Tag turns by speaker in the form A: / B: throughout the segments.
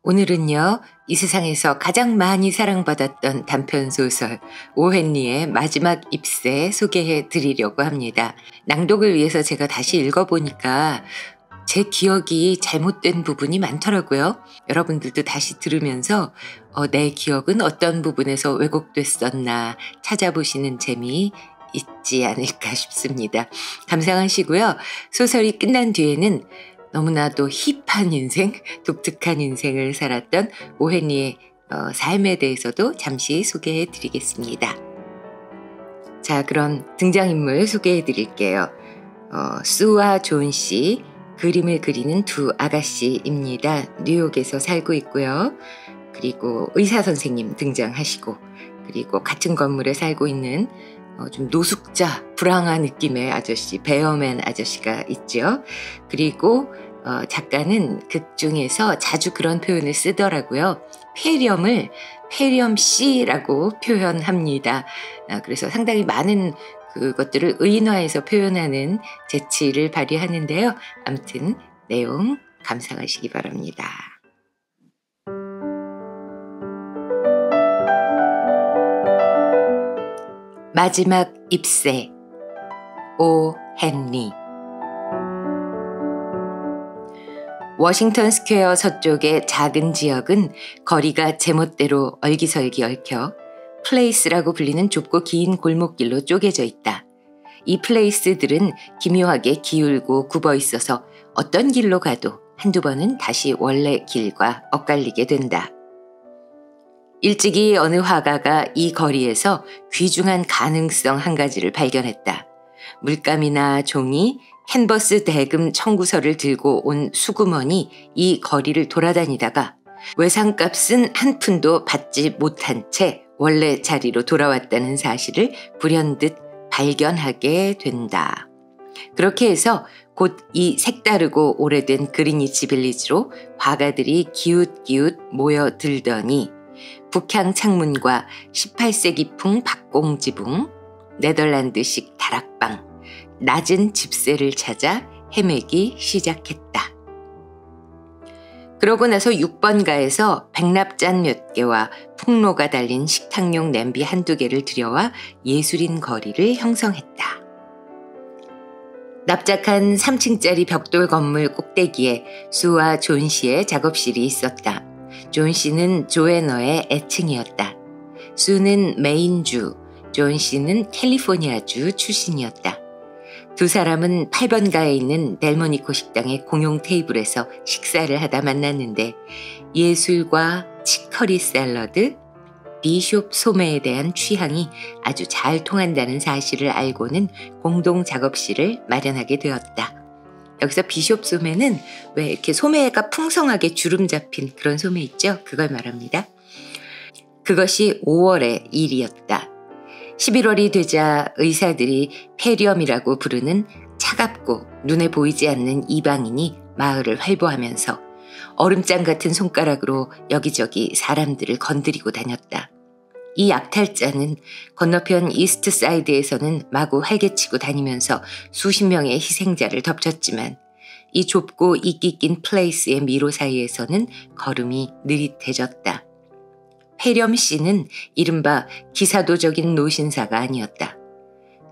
A: 오늘은요, 이 세상에서 가장 많이 사랑받았던 단편소설 오헨리의 마지막 잎새 소개해 드리려고 합니다. 낭독을 위해서 제가 다시 읽어보니까 제 기억이 잘못된 부분이 많더라고요. 여러분들도 다시 들으면서 내 기억은 어떤 부분에서 왜곡됐었나 찾아보시는 재미 있지 않을까 싶습니다. 감상하시고요. 소설이 끝난 뒤에는 너무나도 힙한 인생, 독특한 인생을 살았던 오헨리의 삶에 대해서도 잠시 소개해 드리겠습니다. 자, 그럼 등장인물 소개해 드릴게요. 수와 존 씨, 그림을 그리는 두 아가씨입니다. 뉴욕에서 살고 있고요. 그리고 의사 선생님 등장하시고, 그리고 같은 건물에 살고 있는 좀 노숙자, 불황한 느낌의 아저씨, 베어맨 아저씨가 있죠. 그리고 작가는 극 중에서 자주 그런 표현을 쓰더라고요. 폐렴을 폐렴씨라고 표현합니다. 그래서 상당히 많은 그것들을 의인화해서 표현하는 재치를 발휘하는데요. 아무튼 내용 감상하시기 바랍니다. 마지막 잎새 오헨리. 워싱턴 스퀘어 서쪽의 작은 지역은 거리가 제멋대로 얼기설기 얽혀 플레이스라고 불리는 좁고 긴 골목길로 쪼개져 있다. 이 플레이스들은 기묘하게 기울고 굽어 있어서 어떤 길로 가도 한두 번은 다시 원래 길과 엇갈리게 된다. 일찍이 어느 화가가 이 거리에서 귀중한 가능성 한 가지를 발견했다. 물감이나 종이, 캔버스 대금 청구서를 들고 온 수구먼이 이 거리를 돌아다니다가 외상값은 한 푼도 받지 못한 채 원래 자리로 돌아왔다는 사실을 불현듯 발견하게 된다. 그렇게 해서 곧 이 색다르고 오래된 그리니치 빌리지로 화가들이 기웃기웃 모여들더니 북향 창문과 18세기풍 박공지붕, 네덜란드식 다락방, 낮은 집세를 찾아 헤매기 시작했다. 그러고 나서 6번가에서 백납잔 몇 개와 풍로가 달린 식탁용 냄비 한두 개를 들여와 예술인 거리를 형성했다. 납작한 3층짜리 벽돌 건물 꼭대기에 수와 존 씨의 작업실이 있었다. 존 씨는 조애너의 애칭이었다. 수는 메인주, 존 씨는 캘리포니아주 출신이었다. 두 사람은 8번가에 있는 델모니코 식당의 공용 테이블에서 식사를 하다 만났는데 예술과 치커리 샐러드, 비숍 소매에 대한 취향이 아주 잘 통한다는 사실을 알고는 공동 작업실을 마련하게 되었다. 여기서 비숍 소매는 왜 이렇게 소매가 풍성하게 주름 잡힌 그런 소매 있죠? 그걸 말합니다. 그것이 5월의 일이었다. 11월이 되자 의사들이 폐렴이라고 부르는 차갑고 눈에 보이지 않는 이방인이 마을을 활보하면서 얼음장 같은 손가락으로 여기저기 사람들을 건드리고 다녔다. 이 약탈자는 건너편 이스트 사이드에서는 마구 활개치고 다니면서 수십 명의 희생자를 덮쳤지만 이 좁고 이끼 낀 플레이스의 미로 사이에서는 걸음이 느릿해졌다. 폐렴 씨는 이른바 기사도적인 노신사가 아니었다.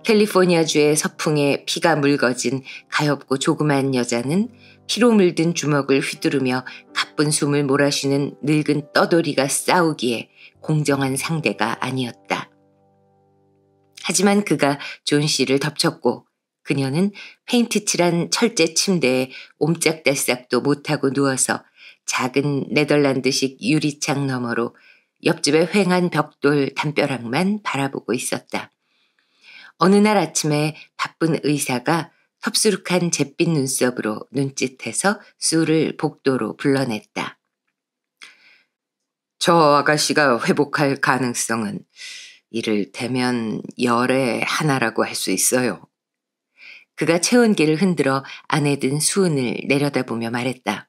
A: 캘리포니아주의 서풍에 피가 묽어진 가엾고 조그만 여자는 피로 물든 주먹을 휘두르며 가쁜 숨을 몰아쉬는 늙은 떠돌이가 싸우기에 공정한 상대가 아니었다. 하지만 그가 존 씨를 덮쳤고 그녀는 페인트 칠한 철제 침대에 옴짝달싹도 못하고 누워서 작은 네덜란드식 유리창 너머로 옆집의 휑한 벽돌 담벼락만 바라보고 있었다. 어느 날 아침에 바쁜 의사가 텁수룩한 잿빛 눈썹으로 눈짓해서 수를 복도로 불러냈다. 저 아가씨가 회복할 가능성은 이를테면 열의 하나라고 할 수 있어요. 그가 체온계를 흔들어 안에 든 수은을 내려다보며 말했다.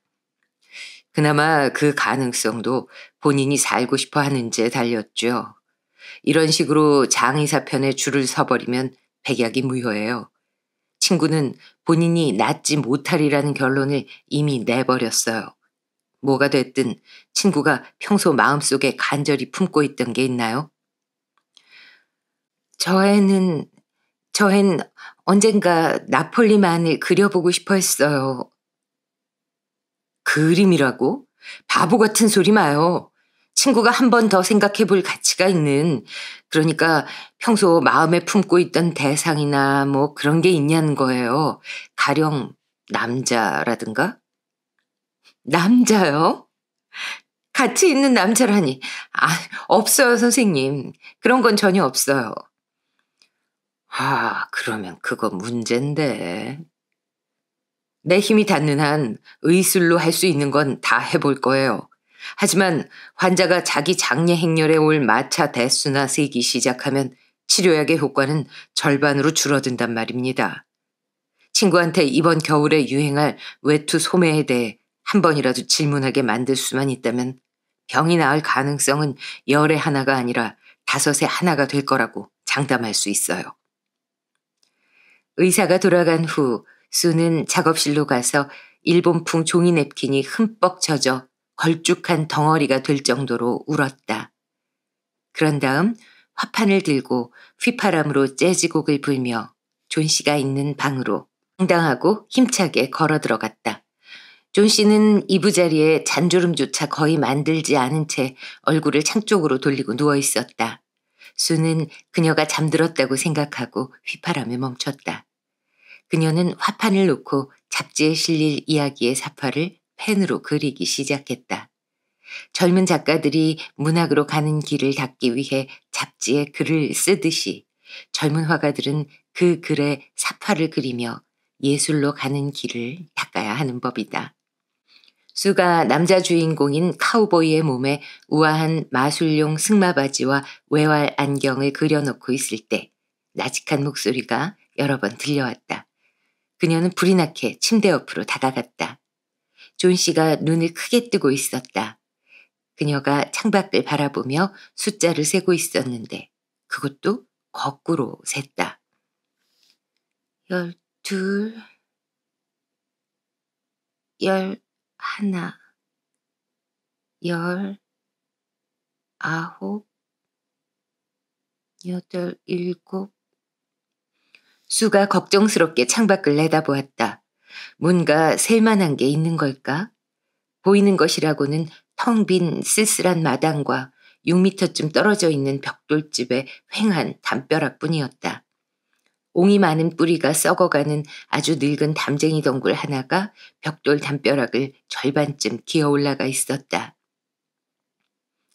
A: 그나마 그 가능성도 본인이 살고 싶어 하는지에 달렸죠. 이런 식으로 장의사 편에 줄을 서버리면 백약이 무효예요. 친구는 본인이 낫지 못하리라는 결론을 이미 내버렸어요. 뭐가 됐든 친구가 평소 마음속에 간절히 품고 있던 게 있나요? 저앤 언젠가 나폴리만을 그려보고 싶어 했어요. 그림이라고? 바보 같은 소리 마요. 친구가 한 번 더 생각해 볼 가치가 있는, 그러니까 평소 마음에 품고 있던 대상이나 뭐 그런 게 있냐는 거예요. 가령 남자라든가? 남자요? 가치 있는 남자라니. 아, 없어요, 선생님. 그런 건 전혀 없어요. 그러면 그거 문제인데. 내 힘이 닿는 한 의술로 할 수 있는 건 다 해볼 거예요. 하지만 환자가 자기 장내 행렬에 올 마차 대수나 세기 시작하면 치료약의 효과는 절반으로 줄어든단 말입니다. 친구한테 이번 겨울에 유행할 외투 소매에 대해 한 번이라도 질문하게 만들 수만 있다면 병이 나을 가능성은 10에 하나가 아니라 5에 하나가 될 거라고 장담할 수 있어요. 의사가 돌아간 후 수는 작업실로 가서 일본풍 종이 냅킨이 흠뻑 젖어 걸쭉한 덩어리가 될 정도로 울었다. 그런 다음 화판을 들고 휘파람으로 재즈곡을 불며 존 씨가 있는 방으로 당당하고 힘차게 걸어 들어갔다. 존 씨는 이부자리에 잔주름조차 거의 만들지 않은 채 얼굴을 창쪽으로 돌리고 누워 있었다. 수는 그녀가 잠들었다고 생각하고 휘파람을 멈췄다. 그녀는 화판을 놓고 잡지에 실릴 이야기의 사파를 펜으로 그리기 시작했다. 젊은 작가들이 문학으로 가는 길을 닦기 위해 잡지에 글을 쓰듯이 젊은 화가들은 그 글에 사파를 그리며 예술로 가는 길을 닦아야 하는 법이다. 수가 남자 주인공인 카우보이의 몸에 우아한 마술용 승마바지와 외활 안경을 그려놓고 있을 때 나직한 목소리가 여러 번 들려왔다. 그녀는 불이 나게 침대 옆으로 다가갔다. 존 씨가 눈을 크게 뜨고 있었다. 그녀가 창밖을 바라보며 숫자를 세고 있었는데 그것도 거꾸로 셌다. 12, 11, 19, 8, 7. 수가 걱정스럽게 창밖을 내다보았다. 뭔가 셀만한 게 있는 걸까? 보이는 것이라고는 텅 빈 쓸쓸한 마당과 6미터쯤 떨어져 있는 벽돌집의 휑한 담벼락뿐이었다. 옹이 많은 뿌리가 썩어가는 아주 늙은 담쟁이 덩굴 하나가 벽돌 담벼락을 절반쯤 기어 올라가 있었다.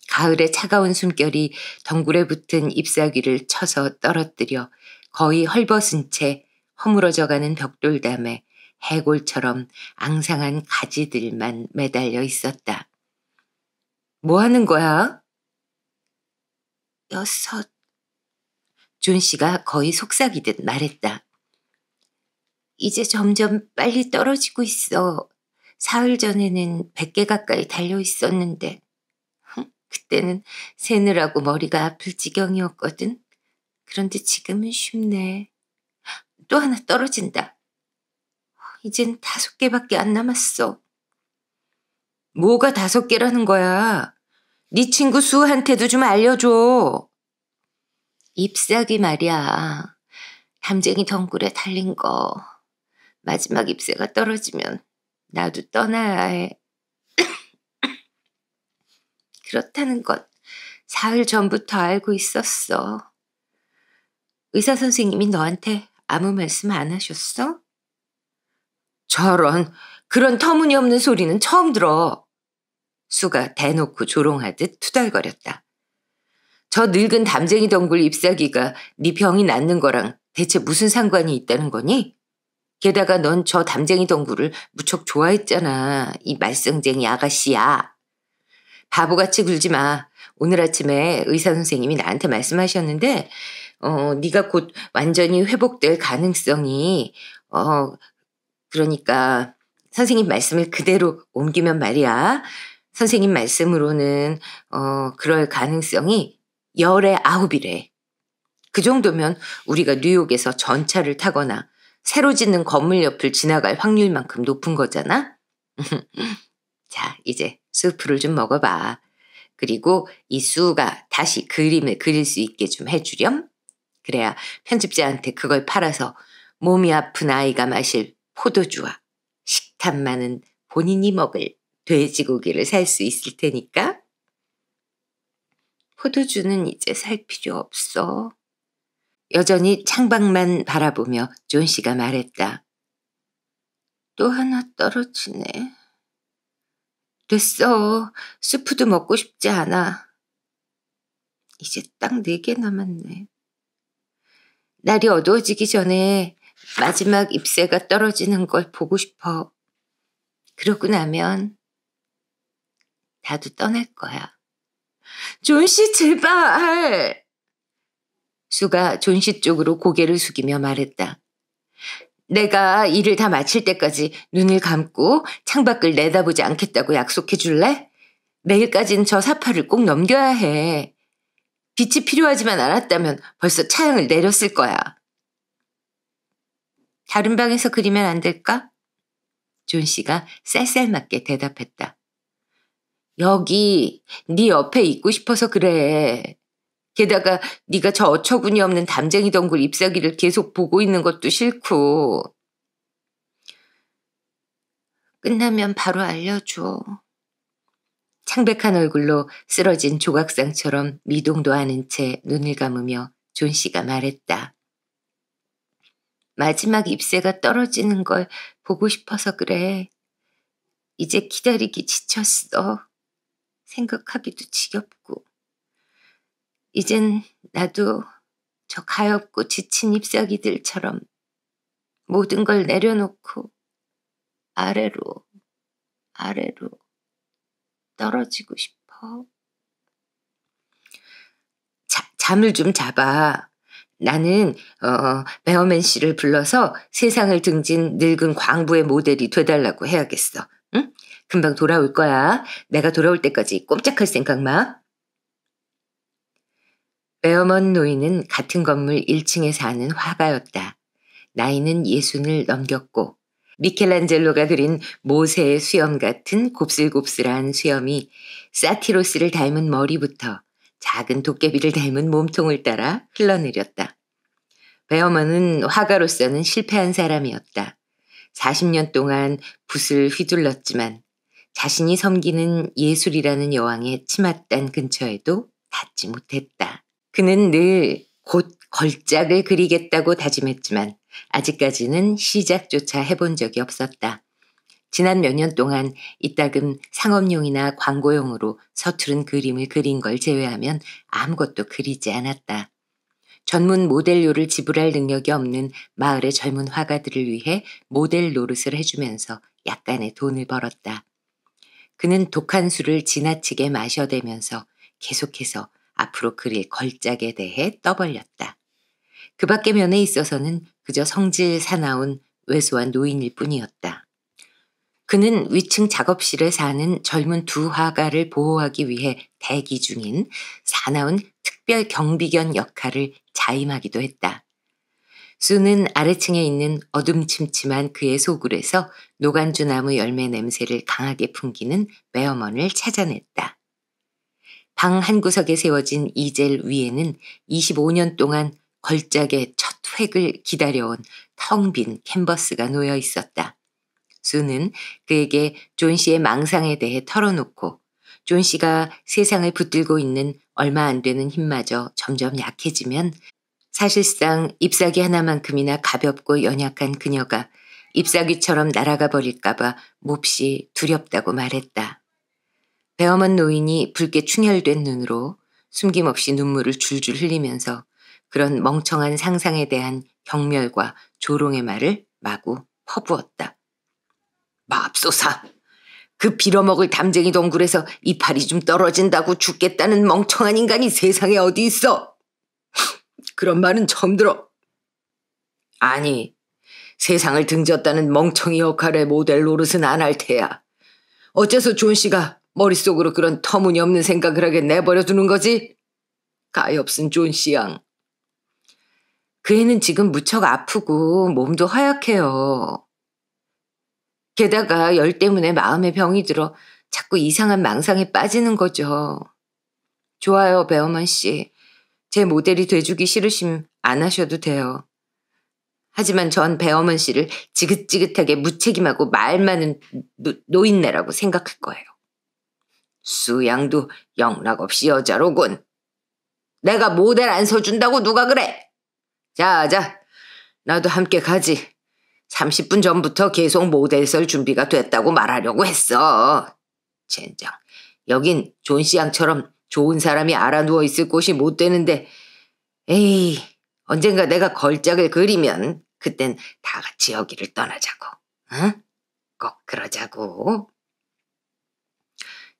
A: 가을의 차가운 숨결이 덩굴에 붙은 잎사귀를 쳐서 떨어뜨려 거의 헐벗은 채 허물어져가는 벽돌담에 해골처럼 앙상한 가지들만 매달려 있었다. 뭐 하는 거야? 6. 존 씨가 거의 속삭이듯 말했다. 이제 점점 빨리 떨어지고 있어. 사흘 전에는 100개 가까이 달려 있었는데 그때는 새느라고 머리가 아플 지경이었거든. 그런데 지금은 쉽네. 또 하나 떨어진다. 이젠 5개밖에 안 남았어. 뭐가 5개라는 거야? 네 친구 수한테도 좀 알려줘. 잎사귀 말이야. 담쟁이 덩굴에 달린 거. 마지막 잎새가 떨어지면 나도 떠나야 해. 그렇다는 것 사흘 전부터 알고 있었어. 의사 선생님이 너한테 아무 말씀 안 하셨어? 저런, 그런 터무니없는 소리는 처음 들어. 수가 대놓고 조롱하듯 투덜거렸다. 저 늙은 담쟁이 덩굴 잎사귀가 네 병이 낫는 거랑 대체 무슨 상관이 있다는 거니? 게다가 넌 저 담쟁이 덩굴을 무척 좋아했잖아. 이 말썽쟁이 아가씨야. 바보같이 굴지 마. 오늘 아침에 의사 선생님이 나한테 말씀하셨는데 네가 곧 완전히 회복될 가능성이 그러니까 선생님 말씀을 그대로 옮기면 말이야. 선생님 말씀으로는 그럴 가능성이 10에 9이래. 그 정도면 우리가 뉴욕에서 전차를 타거나 새로 짓는 건물 옆을 지나갈 확률만큼 높은 거잖아. 자, 이제 수프를 좀 먹어봐. 그리고 이 수가 다시 그림을 그릴 수 있게 좀 해주렴. 그래야 편집자한테 그걸 팔아서 몸이 아픈 아이가 마실 포도주와 식탐 많은 본인이 먹을 돼지고기를 살 수 있을 테니까. 포도주는 이제 살 필요 없어. 여전히 창밖만 바라보며 존 씨가 말했다. 또 하나 떨어지네. 됐어. 수프도 먹고 싶지 않아. 이제 딱 4개 남았네. 날이 어두워지기 전에 마지막 잎새가 떨어지는 걸 보고 싶어. 그러고 나면 나도 떠날 거야. 존 씨, 제발! 수가 존 씨 쪽으로 고개를 숙이며 말했다. 내가 일을 다 마칠 때까지 눈을 감고 창밖을 내다보지 않겠다고 약속해 줄래? 내일까지는 저 사파를 꼭 넘겨야 해. 빛이 필요하지만 않았다면 벌써 차양을 내렸을 거야. 다른 방에서 그리면 안 될까? 존 씨가 쌀쌀맞게 대답했다. 여기 네 옆에 있고 싶어서 그래. 게다가 네가 저 어처구니 없는 담쟁이 덩굴 잎사귀를 계속 보고 있는 것도 싫고. 끝나면 바로 알려줘. 창백한 얼굴로 쓰러진 조각상처럼 미동도 않은 채 눈을 감으며 존 씨가 말했다. 마지막 잎새가 떨어지는 걸 보고 싶어서 그래. 이제 기다리기 지쳤어. 생각하기도 지겹고. 이젠 나도 저 가엾고 지친 잎사귀들처럼 모든 걸 내려놓고 아래로 떨어지고 싶어. 잠을 좀 잡아. 나는 베어맨 씨를 불러서 세상을 등진 늙은 광부의 모델이 돼달라고 해야겠어. 응? 금방 돌아올 거야. 내가 돌아올 때까지 꼼짝할 생각 마. 베어먼 노인은 같은 건물 1층에 사는 화가였다. 나이는 60을 넘겼고 미켈란젤로가 그린 모세의 수염 같은 곱슬곱슬한 수염이 사티로스를 닮은 머리부터 작은 도깨비를 닮은 몸통을 따라 흘러내렸다. 베어먼은 화가로서는 실패한 사람이었다. 40년 동안 붓을 휘둘렀지만 자신이 섬기는 예술이라는 여왕의 치맛단 근처에도 닿지 못했다. 그는 늘 곧 걸작을 그리겠다고 다짐했지만 아직까지는 시작조차 해본 적이 없었다. 지난 몇 년 동안 이따금 상업용이나 광고용으로 서투른 그림을 그린 걸 제외하면 아무것도 그리지 않았다. 전문 모델료를 지불할 능력이 없는 마을의 젊은 화가들을 위해 모델 노릇을 해주면서 약간의 돈을 벌었다. 그는 독한 술을 지나치게 마셔대면서 계속해서 앞으로 그릴 걸작에 대해 떠벌렸다. 그 밖의 면에 있어서는 그저 성질 사나운 왜소한 노인일 뿐이었다. 그는 위층 작업실에 사는 젊은 2 화가를 보호하기 위해 대기 중인 사나운 특별 경비견 역할을 자임하기도 했다. 수는 아래층에 있는 어둠침침한 그의 소굴에서 노간주 나무 열매 냄새를 강하게 풍기는 베어먼을 찾아냈다. 방 한 구석에 세워진 이젤 위에는 25년 동안 걸작의 첫 획을 기다려온 텅 빈 캔버스가 놓여 있었다. 수는 그에게 존 씨의 망상에 대해 털어놓고 존 씨가 세상을 붙들고 있는 얼마 안 되는 힘마저 점점 약해지면 사실상 잎사귀 하나만큼이나 가볍고 연약한 그녀가 잎사귀처럼 날아가 버릴까봐 몹시 두렵다고 말했다. 베어먼 노인이 붉게 충혈된 눈으로 숨김없이 눈물을 줄줄 흘리면서 그런 멍청한 상상에 대한 경멸과 조롱의 말을 마구 퍼부었다. 맙소사! 그 빌어먹을 담쟁이 동굴에서 이파리 좀 떨어진다고 죽겠다는 멍청한 인간이 세상에 어디 있어? 그런 말은 처음 들어. 아니, 세상을 등졌다는 멍청이 역할의 모델 노릇은 안 할 테야. 어째서 존 씨가 머릿속으로 그런 터무니없는 생각을 하게 내버려두는 거지? 가엾은 존 씨 양. 그 애는 지금 무척 아프고 몸도 허약해요. 게다가 열 때문에 마음에 병이 들어 자꾸 이상한 망상에 빠지는 거죠. 좋아요, 배어만 씨. 제 모델이 돼주기 싫으심 안 하셔도 돼요. 하지만 전 배어만 씨를 지긋지긋하게 무책임하고 말 많은 노인네라고 생각할 거예요. 수양도 영락없이 여자로군. 내가 모델 안 서준다고 누가 그래? 자, 나도 함께 가지. 30분 전부터 계속 모델 설 준비가 됐다고 말하려고 했어. 젠장, 여긴 존 씨 양처럼 좋은 사람이 알아 누워있을 곳이 못 되는데, 에이, 언젠가 내가 걸작을 그리면 그땐 다 같이 여기를 떠나자고. 응? 꼭 그러자고.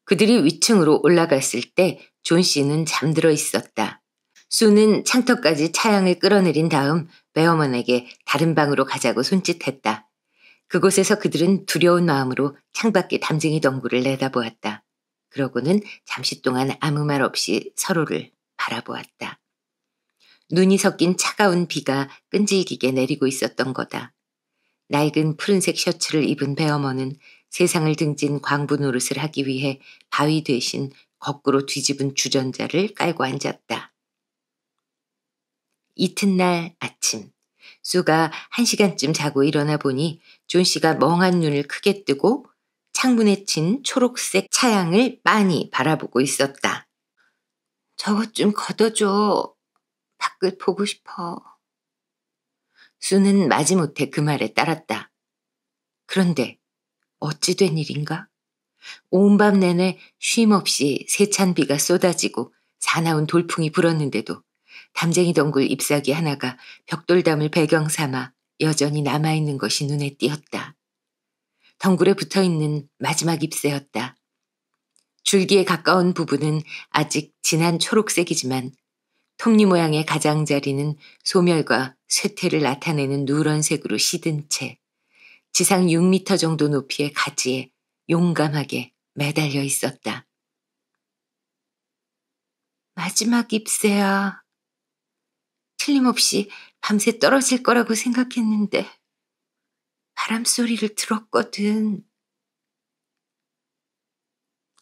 A: 그들이 위층으로 올라갔을 때 존 씨는 잠들어 있었다. 수는 창턱까지 차양을 끌어내린 다음 베어먼에게 다른 방으로 가자고 손짓했다. 그곳에서 그들은 두려운 마음으로 창밖의 담쟁이 덩굴을 내다보았다. 그러고는 잠시 동안 아무 말 없이 서로를 바라보았다. 눈이 섞인 차가운 비가 끈질기게 내리고 있었던 거다. 낡은 푸른색 셔츠를 입은 베어먼은 세상을 등진 광부 노릇을 하기 위해 바위 대신 거꾸로 뒤집은 주전자를 깔고 앉았다. 이튿날 아침, 수가 1시간쯤 자고 일어나 보니 존 씨가 멍한 눈을 크게 뜨고 창문에 친 초록색 차양을 빤히 바라보고 있었다. 저것 좀 걷어줘. 밖을 보고 싶어. 수는 마지못해 그 말에 따랐다. 그런데 어찌 된 일인가? 온 밤 내내 쉼없이 세찬 비가 쏟아지고 사나운 돌풍이 불었는데도 담쟁이 덩굴 잎사귀 하나가 벽돌담을 배경 삼아 여전히 남아있는 것이 눈에 띄었다. 덩굴에 붙어있는 마지막 잎새였다. 줄기에 가까운 부분은 아직 진한 초록색이지만 톱니 모양의 가장자리는 소멸과 쇠퇴를 나타내는 누런색으로 시든 채 지상 6m 정도 높이의 가지에 용감하게 매달려 있었다. 마지막 잎새야. 틀림없이 밤새 떨어질 거라고 생각했는데 바람 소리를 들었거든.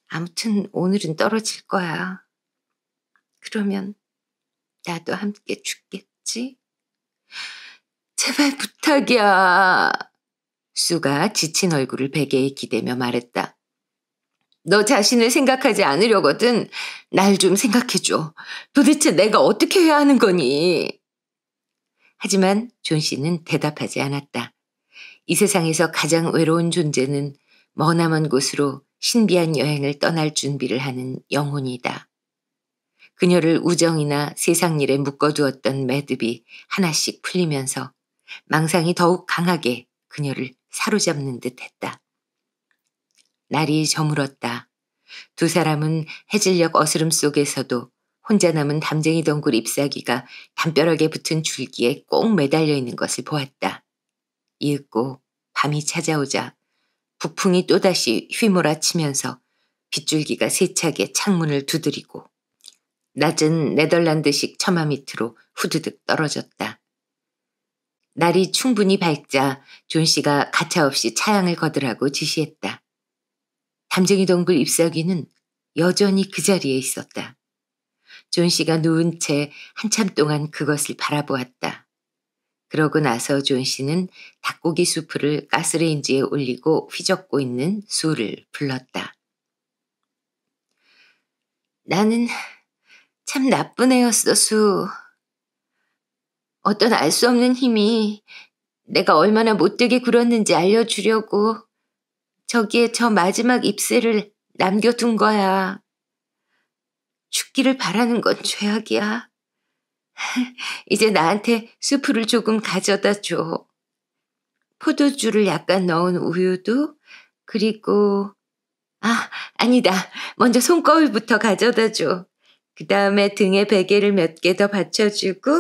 A: 아무튼 오늘은 떨어질 거야. 그러면 나도 함께 죽겠지? 제발 부탁이야. 수가 지친 얼굴을 베개에 기대며 말했다. 너 자신을 생각하지 않으려거든. 날 좀 생각해줘. 도대체 내가 어떻게 해야 하는 거니? 하지만 존 씨는 대답하지 않았다. 이 세상에서 가장 외로운 존재는 머나먼 곳으로 신비한 여행을 떠날 준비를 하는 영혼이다. 그녀를 우정이나 세상 일에 묶어두었던 매듭이 하나씩 풀리면서 망상이 더욱 강하게 그녀를 사로잡는 듯 했다. 날이 저물었다. 두 사람은 해질녘 어스름 속에서도 혼자 남은 담쟁이 덩굴 잎사귀가 담벼락에 붙은 줄기에 꼭 매달려 있는 것을 보았다. 이윽고 밤이 찾아오자 북풍이 또다시 휘몰아치면서 빗줄기가 세차게 창문을 두드리고 낮은 네덜란드식 처마 밑으로 후두득 떨어졌다. 날이 충분히 밝자 존 씨가 가차없이 차양을 거두라고 지시했다. 담쟁이 덩굴 잎사귀는 여전히 그 자리에 있었다. 존 씨가 누운 채 한참 동안 그것을 바라보았다. 그러고 나서 존 씨는 닭고기 수프를 가스레인지에 올리고 휘젓고 있는 수를 불렀다. 나는 참 나쁜 애였어, 수. 어떤 알 수 없는 힘이 내가 얼마나 못되게 굴었는지 알려주려고 저기에 저 마지막 잎새를 남겨둔 거야. 죽기를 바라는 건 죄악이야. 이제 나한테 수프를 조금 가져다 줘. 포도주를 약간 넣은 우유도, 그리고 아니다. 먼저 손거울부터 가져다 줘. 그 다음에 등에 베개를 몇 개 더 받쳐주고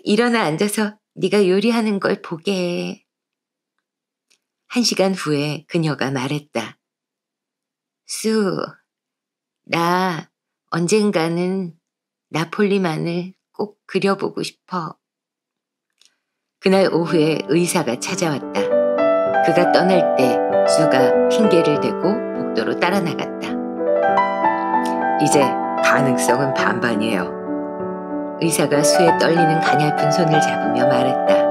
A: 일어나 앉아서 네가 요리하는 걸 보게 해. 1시간 후에 그녀가 말했다. 수, 나 언젠가는 나폴리만을 꼭 그려보고 싶어. 그날 오후에 의사가 찾아왔다. 그가 떠날 때 수가 핑계를 대고 정도로 따라 나갔다. 이제 가능성은 반반이에요. 의사가 수의 떨리는 가냘픈 손을 잡으며 말했다.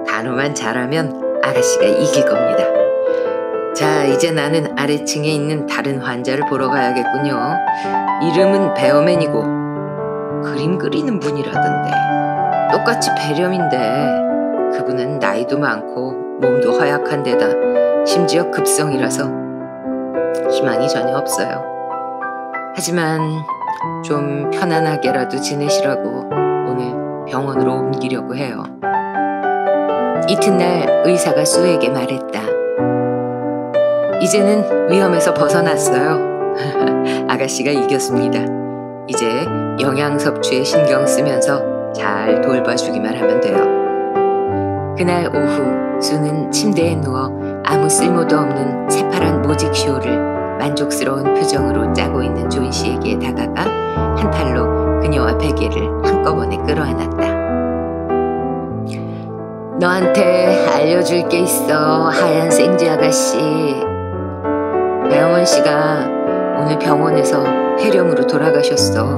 A: 간호만 잘하면 아가씨가 이길 겁니다. 자, 이제 나는 아래층에 있는 다른 환자를 보러 가야겠군요. 이름은 베어맨이고 그림 그리는 분이라던데. 똑같이 배렴인데 그분은 나이도 많고 몸도 허약한 데다 심지어 급성이라서 희망이 전혀 없어요. 하지만 좀 편안하게라도 지내시라고 오늘 병원으로 옮기려고 해요. 이튿날 의사가 수에게 말했다. 이제는 위험에서 벗어났어요. 아가씨가 이겼습니다. 이제 영양 섭취에 신경 쓰면서 잘 돌봐주기만 하면 돼요. 그날 오후 수는 침대에 누워 아무 쓸모도 없는 새파란 모직쇼를 만족스러운 표정으로 짜고 있는 존 씨에게 다가가 한 팔로 그녀와 베개를 한꺼번에 끌어안았다. 너한테 알려줄 게 있어, 하얀 생쥐 아가씨. 배영원 씨가 오늘 병원에서 폐렴으로 돌아가셨어.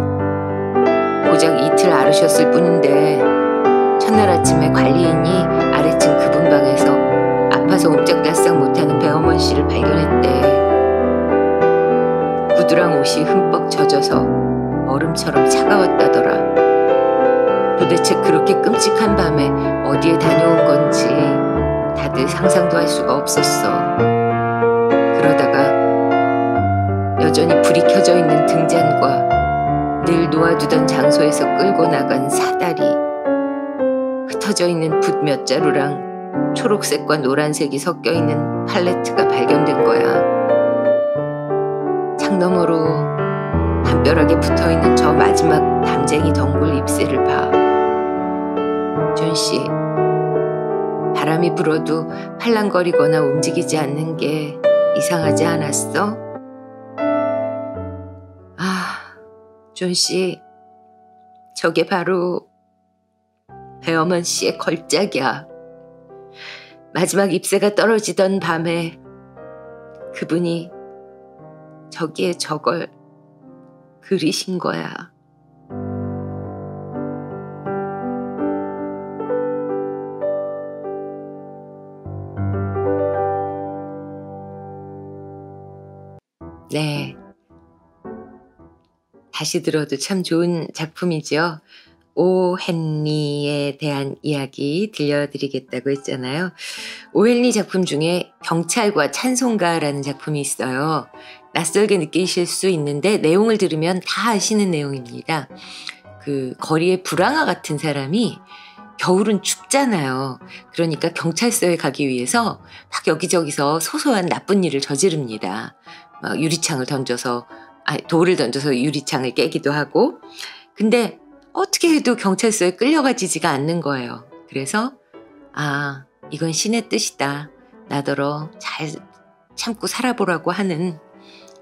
A: 고작 이틀 앓으셨을 뿐인데 첫날 아침에 관리인이 아래층 그분 방에서 아파서 옴짝달싹 못하는 배영원 씨를 발견했대. 구두랑 옷이 흠뻑 젖어서 얼음처럼 차가웠다더라. 도대체 그렇게 끔찍한 밤에 어디에 다녀온 건지 다들 상상도 할 수가 없었어. 그러다가 여전히 불이 켜져 있는 등잔과 늘 놓아두던 장소에서 끌고 나간 사다리, 흩어져 있는 붓 몇 자루랑 초록색과 노란색이 섞여 있는 팔레트가 발견된 거야. 창너머로 담벼락에 붙어있는 저 마지막 담쟁이 덩굴 잎새를 봐. 존씨, 바람이 불어도 팔랑거리거나 움직이지 않는 게 이상하지 않았어? 아, 존씨, 저게 바로 배어먼 씨의 걸작이야. 마지막 잎새가 떨어지던 밤에 그분이 저기에 저걸 그리신 거야. 네. 다시 들어도 참 좋은 작품이죠. 오 헨리에 대한 이야기 들려드리겠다고 했잖아요. 오 헨리 작품 중에 경찰과 찬송가라는 작품이 있어요. 낯설게 느끼실 수 있는데 내용을 들으면 다 아시는 내용입니다. 그 거리에 불황아 같은 사람이 겨울은 춥잖아요. 그러니까 경찰서에 가기 위해서 막 여기저기서 소소한 나쁜 일을 저지릅니다. 막 유리창을 던져서, 돌을 던져서 유리창을 깨기도 하고. 근데 어떻게 해도 경찰서에 끌려가지지가 않는 거예요. 그래서 이건 신의 뜻이다. 나더러 잘 참고 살아보라고 하는,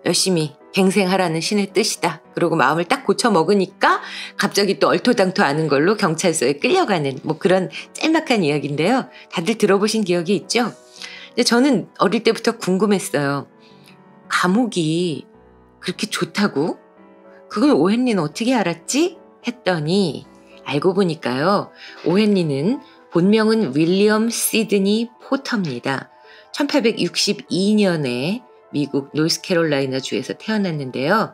A: 열심히 갱생하라는 신의 뜻이다. 그러고 마음을 딱 고쳐 먹으니까 갑자기 또 얼토당토하는 걸로 경찰서에 끌려가는 뭐 그런 짤막한 이야기인데요. 다들 들어보신 기억이 있죠? 근데 저는 어릴 때부터 궁금했어요. 감옥이 그렇게 좋다고? 그걸 오 헨리는 어떻게 알았지? 했더니 알고 보니까요. 오 헨리는 본명은 윌리엄 시드니 포터입니다. 1862년에 미국 노스캐롤라이나 주에서 태어났는데요.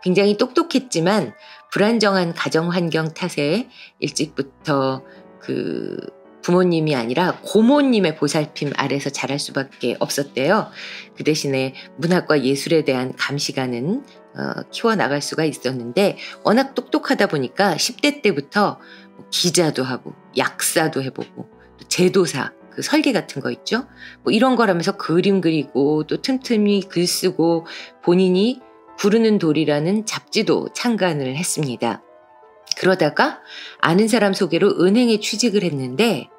A: 굉장히 똑똑했지만 불안정한 가정 환경 탓에 일찍부터 그 부모님이 아니라 고모님의 보살핌 아래서 자랄 수밖에 없었대요. 그 대신에 문학과 예술에 대한 감시가는 키워나갈 수가 있었는데 워낙 똑똑하다 보니까 10대 때부터 기자도 하고 약사도 해보고 또 제도사, 그 설계 같은 거 있죠? 뭐 이런 거라면서 그림 그리고 또 틈틈이 글 쓰고 본인이 부르는 돌이라는 잡지도 창간을 했습니다. 그러다가 아는 사람 소개로 은행에 취직을 했는데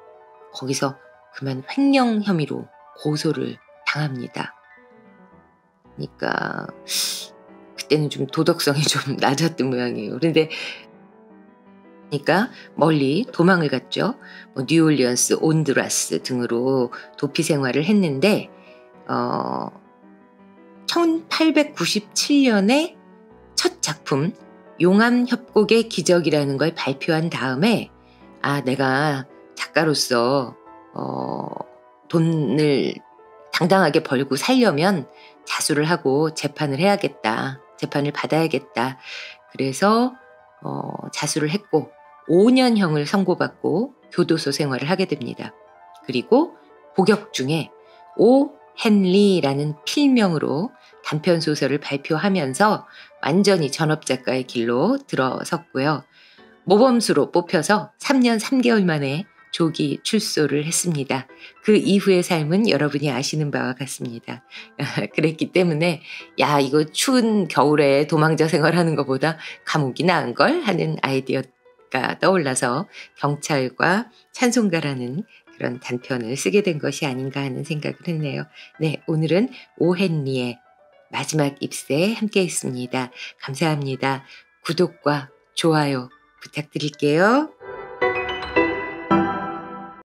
A: 거기서 그만 횡령 혐의로 고소를 당합니다. 그러니까 그때는 좀 도덕성이 좀 낮았던 모양이에요. 그런데 그러니까 멀리 도망을 갔죠. 뭐 뉴올리언스, 온두라스 등으로 도피 생활을 했는데 1897년에 첫 작품 용암협곡의 기적이라는 걸 발표한 다음에 내가 작가로서 돈을 당당하게 벌고 살려면 자수를 하고 재판을 해야겠다. 재판을 받아야겠다. 그래서 자수를 했고 5년형을 선고받고 교도소 생활을 하게 됩니다. 그리고 복역 중에 오 헨리라는 필명으로 단편소설을 발표하면서 완전히 전업작가의 길로 들어섰고요. 모범수로 뽑혀서 3년 3개월 만에 조기 출소를 했습니다. 그 이후의 삶은 여러분이 아시는 바와 같습니다. 그랬기 때문에 이거 추운 겨울에 도망자 생활하는 것보다 감옥이 나은걸 하는 아이디어가 떠올라서 경찰과 찬송가라는 그런 단편을 쓰게 된 것이 아닌가 하는 생각을 했네요. 네, 오늘은 오 헨리의 마지막 잎새 함께 했습니다. 감사합니다. 구독과 좋아요 부탁드릴게요.